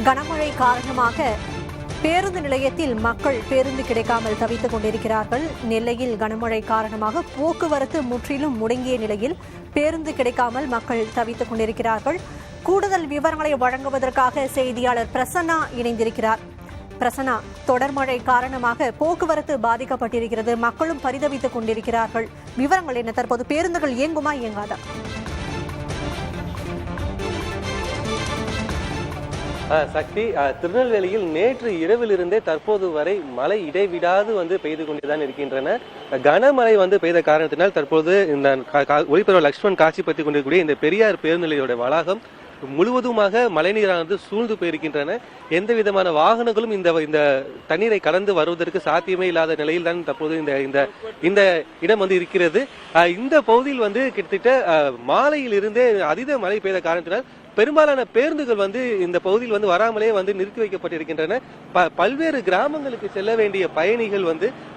கனமழை காரணமாக பேருந்து நிலையத்தில் மக்கள் பேருந்து கிடைக்காமல் தவித்துக் கொண்டிருக்கிறார்கள். நெல்லையில் கனமழை காரணமாக போக்குவரத்து முற்றிலும் முடங்கிய நிலையில் பேருந்து கிடைக்காமல் மக்கள் தவித்துக் கொண்டிருக்கிறார்கள். கூடுதல் விவரங்களை வழங்குவதற்காக செய்தியாளர் பிரசன்னா இணைந்திருக்கிறார். பிரசன்னா, தொடர் மழை காரணமாக போக்குவரத்து பாதிக்கப்பட்டிருக்கிறது, மக்களும் பரிதவித்துக் கொண்டிருக்கிறார்கள். விவரங்கள் என்ன? தற்போது பேருந்துகள் இயங்குமா, இயங்காதா? சக்தி, திருநெல்வேலியில் நேற்று இரவிலிருந்தே தற்போது வரை மழை இடைவிடாது பெய்து கொண்டுதான் இருக்கின்றன. கனமழை பெய்த காரணத்தினால் தற்போது இந்த ஒளிப்பதிவு லக்ஷ்மண் காட்சிப்படுத்திக் கொண்டிருக்கக்கூடிய இந்த பெரியார் பேருந்து நிலையோட வளாகம் முழுவதுமாக மழைநீரானது சூழ்ந்து போயிருக்கின்றன. எந்த விதமான வாகனங்களும் இந்த தண்ணீரை கடந்து வருவதற்கு சாத்தியமே இல்லாத நிலையில் தான் தற்போது இந்த இடம் இருக்கிறது. இந்த பகுதியில் கிட்டத்தட்ட மாலையில் இருந்தே அதீத மழை பெய்த காரணத்தினால் பெரும்பாலான பேருந்துகள் இந்த பகுதியில் வராமலே நிறுத்தி வைக்கப்பட்டிருக்கின்றன. பல்வேறு கிராமங்களுக்கு செல்ல வேண்டிய பயணிகள்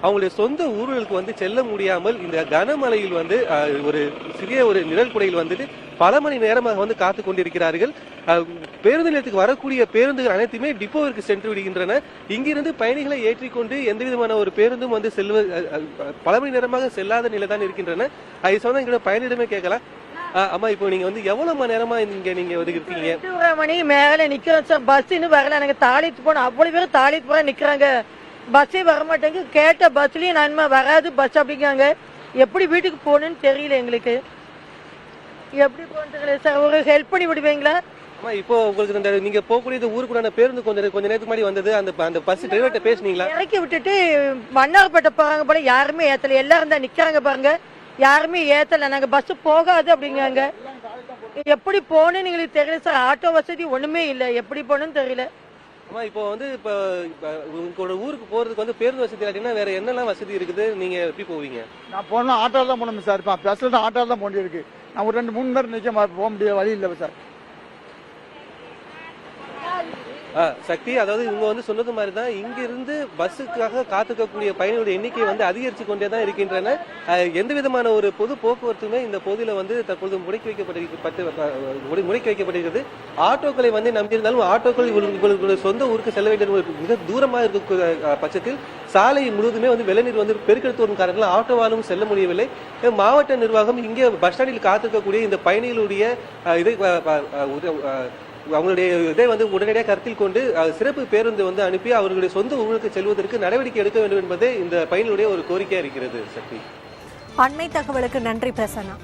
அவங்களுடைய சொந்த ஊர்களுக்கு செல்ல முடியாமல் இந்த கனமழையில் ஒரு சிறிய ஒரு நிழல் குடையில் பல மணி நேரமாக காத்து கொண்டிருக்கிறார்கள். பேருந்து நிலையத்துக்கு வரக்கூடிய பேருந்துகள் அனைத்துமே டிப்போவிற்கு சென்று விடுகின்றன. இங்கிருந்து பயணிகளை ஏற்றிக்கொண்டு எந்த விதமான ஒரு பேருந்தும் பல மணி நேரமாக செல்லாத நிலை தான் இருக்கின்றன. அது சொன்னா பயணிடமே கேட்கலாம். அம்மா, இப்போ நீங்க எவ்வளவு மணி நேரமா நீங்க இருக்கீங்க? 2 மணி மேல நிக்கிறோம் சார். பஸ் இன்னும் வரல. எனக்கு தாளித்து போனோம். அவ்வளவு பேர் தாளித்து போற நிக்கிறாங்க. பஸ்ஸே வர மாட்டேங்க. கேட்ட பஸ்லயும் நன்மை வராது பஸ் அப்படிங்காங்க. எப்படி வீட்டுக்கு போகணும்னு தெரியல எங்களுக்கு. எப்படி போகணும் தெரியல சார். ஒரு ஹெல்ப் பண்ணி விடுவீங்களா? அம்மா, இப்போ உங்களுக்கு நீங்க போகக்கூடிய ஊருக்குள்ள பேருந்து கொஞ்ச நேரத்துக்கு முன்னாடி வந்தது. அந்த பஸ் டிரைவர்கிட்ட பேசுனீங்களா? இறக்கி விட்டுட்டு மன்னார்பேட்டை போறாங்க போல. யாருமே ஏத்தல. எல்லாரும் தான் நிக்கிறாங்க பாருங்க. யாருமே ஏத்தல. நாங்க பஸ் போகாது அப்படிங்காங்க. எப்படி போகணும்னு எங்களுக்கு தெரியல சார். ஆட்டோ வசதி ஒண்ணுமே இல்லை. எப்படி போகணும்னு தெரியல. ஆமா, இப்போ உங்களோட ஊருக்கு போறதுக்கு பேருந்து வசதி இல்லாட்டினா வேற என்னெல்லாம் வசதி இருக்குது? நீங்க எப்படி போவீங்க? நான் போனா ஆட்டோல தான் போகணும் சார். இப்போ பஸ்ல தான் ஆட்டோல தான் போக இருக்கு. நான் ஒரு 2-3 பேர் நிக்க போக முடியாது, வழி இல்லை சார். சக்தி, அதாவது இவங்க சொன்னது மாதிரி தான் இங்கிருந்து பஸ்ஸுக்காக காத்துக்கக்கூடிய பயணிகளுடைய எண்ணிக்கை அதிகரித்து கொண்டே தான் இருக்கின்றன. எந்த விதமான ஒரு பொது போக்குவரத்துமே இந்த பகுதியில் தற்போது முடக்கி வைக்கப்பட்டிருக்கிறது. ஆட்டோக்களை நம்பியிருந்தாலும் ஆட்டோக்கள் இவர்களுடைய சொந்த ஊருக்கு செல்ல வேண்டிய மிக தூரமாக இருக்க பட்சத்தில் சாலை முழுவதுமே வெள்ளநீர் பெருக்கெடுத்து வரும் காரணத்தில் ஆட்டோவாலும் செல்ல முடியவில்லை. மாவட்ட நிர்வாகம் இங்கே பஸ் ஸ்டாண்டில் காத்திருக்கக்கூடிய இந்த பயணிகளுடைய அவங்களுடைய இதை உடனடியாக கருத்தில் கொண்டு சிறப்பு பேருந்து அனுப்பி அவர்களுடைய சொந்த ஊருக்கு செல்வதற்கு நடவடிக்கை எடுக்க வேண்டும் என்பதே இந்த பயணிகளுடைய ஒரு கோரிக்கையா இருக்கிறது. சக்தி, அண்மை தகவலுக்கு நன்றி பிரசன்னா.